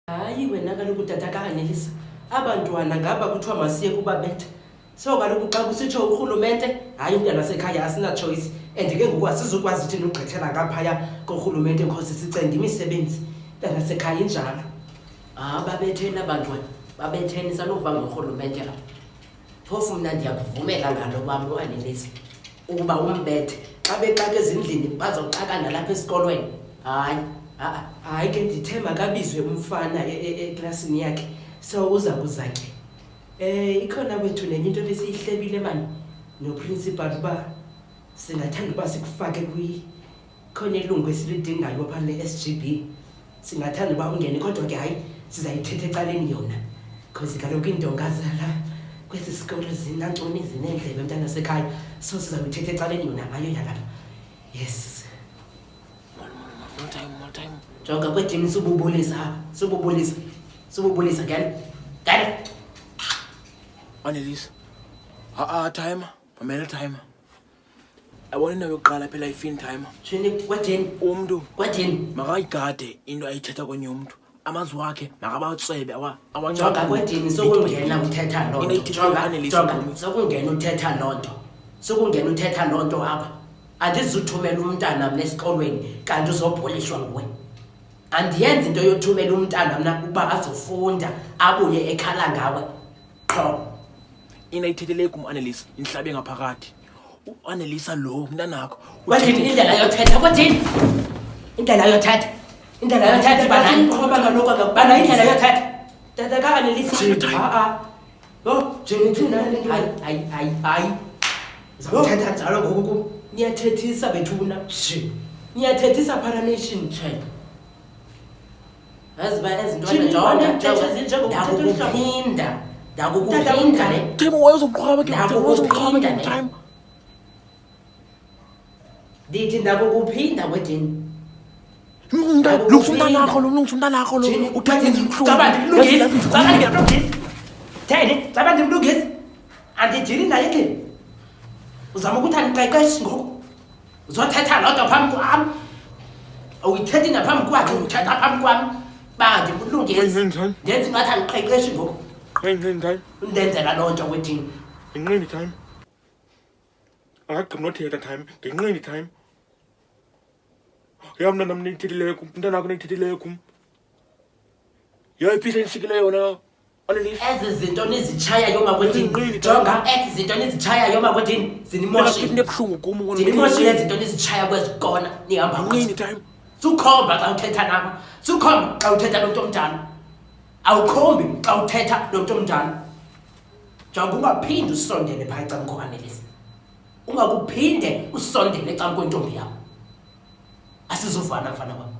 Hayi wena kaloku tata kaAnelisa, abantwana ngaba kuthiwa masiye kubabetha. So kaloku xa kusitsho urhulumente, hayi umntana wasekhaya asina-choice and ke ngoku asizukwazi thina ugqithela ngaphaya korhulumente because sicenga imisebenzi. Umntana wasekhaya injalo. Babetheni abantwana, babetheni sanuva ngorhulumente apha. Phofu mna ndiyakuvumela ngalo wam uAnelisa ukuba umbethe. Xa bexaka ezindlini bazoxaka nalapha esikolweni. Hayi ke ndithe makabizwe umfana eklasini yakhe so uza kuza ke. Ikhona wethu nenye into ebesiyihlebile mani noprincipal uba singathanda uba sikufake khona ilungu esilidingayo phaa le-SGB. Singathanda uba ungene kodwa ke hayi sizayithetha ecaleni yona because kaloku iindonga zala kwesi sikolo zinantoni zineendlebe mntana wasekhaya, so sizawuyithetha ecaleni yona ngayo yalapha. Yes. More time. Jonga kwedini sububulisa ngene. Annelies. Time. Mamela time. Yabona into yokuqala phela ifin time. Thini kwedini? Umntu Kwedini? makayigade into ayithetha kwenye umntu. Amazwi wakhe makabatsebe Jonga kwedini sokungena uthetha loo nto. Jonga sokungena uthetha loo nto. Sokungena uthetha loo nto apha. Andizuthumela umntana mna esikolweni kanti uzobholishwa nguwe. Andiyenzi into yothumela umntana mna ukuba azofunda abuye ekhala ngawe. Qho. Into ayithethele kum Annelies inhlabe ngaphakathi. UAnnelisa lo mntanakho. Wathini indlela yothetha kwathini? Indlela yothetha bana ngiqhoba kaloku akubana indlela yothetha. Tata kaAnelisa. Yo, thina hayi. Zawuthetha njalo ngoku. Niyathethisa bethuna. Niyathethisa Paranation child. Aziba ezintwana ndakukuphinda le. Thema wayezoqhaba ke time. Ndithi ndakukuphinda wedini. Lungisa umntanakho lo. Uthathe ndimlungisi. Andijili naye endlini. Uzama ukuthi andiqeqeshi ngoku. Uzothetha loo nto phambi kwam. Awuyithethi naphambi kwakhe, uthetha phambi kwam. Ndimlungisi. Ndenza ngathi andiqeqeshi ngoku. Undenzela loo nto wedini. Ngenqindi time. Akagqibi nothetha time. Ngenqindi time. Yam mna nithethileyo kum, mntanakho nithethileyo kum. Yayiphi enisikileyo yona Annelies? Ezi zinto nizitshayayo makwedini. Jonga ezi zinto nizitshayayo makwedini zinimoshile. Nebuhlungu kum. Zinimoshile ezi zinto nizitshaya kwezikona nihamba ngenqindi time. Sukhomba xa uthetha nam. Sukhomba xa uthetha nomntu omdala. Awukhombi xa uthetha nomntu omdala. Jonga ungaphinde usondele phaa ecam koAnelisa. Ungakuphinde usondele ecam kwentombi yakho. Asizuvana mfana wam.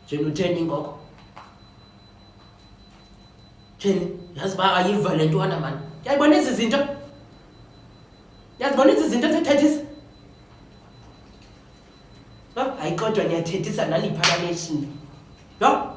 Njena utheni ngoko? Thini? Yazi uba ayiva le ntwana mani. Uyayibona ezi zinto? Uyazibona ezi zinto zithethisa? Hayi kodwa niyathethisa nani Paranation. Yo.